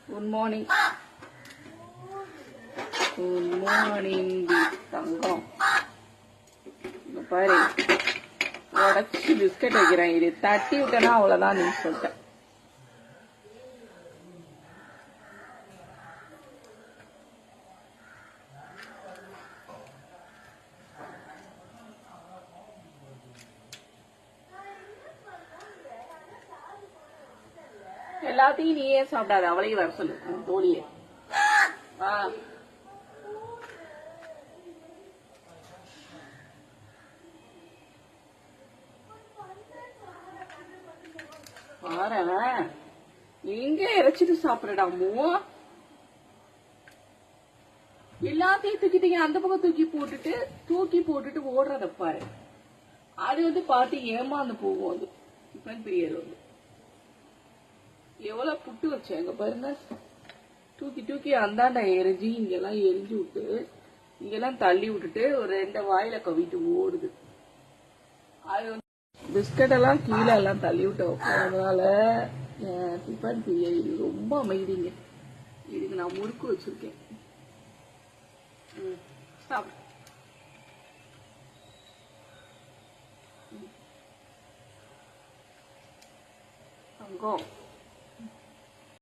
Good morning. Good morning தங்கம். பாரு உடச்சி biscuit வைக்கிறேன். இது தட்டி விட்டேன்னா அவ்வளவுதான் நீ சொல்லிட்டேன். எல்லாத்தையும் நீயே சாப்பிடாத, அவளையும் வர சொல்லு தோழியே. பாரு எங்க இறைச்சிட்டு சாப்பிடடாமோ, எல்லாத்தையும் தூக்கிட்டீங்க. அந்த பக்கம் தூக்கி போட்டுட்டு ஓடுறத பாரு. அது பாட்டி ஏமாந்து போகும். அது டிஃபன் பீரியட் எவ்வளவு புட்டு வச்சேன் எங்க பாருங்க. தூக்கி அந்தாண்ட எரிஞ்சு இங்கெல்லாம் எரிஞ்சு விட்டு இங்கெல்லாம் தள்ளி விட்டுட்டு ஒரு 2 வாயில கவிட்டு ஓடுது. அது பிஸ்கட் எல்லாம் கீழே எல்லாம் தள்ளி விட்ட அதனால டிஃபன் பீரியட் ரொம்ப அமைதிங்க. இதுக்கு நான் முறுக்கு வச்சிருக்கேன். சாப்பிடு. தங்கம்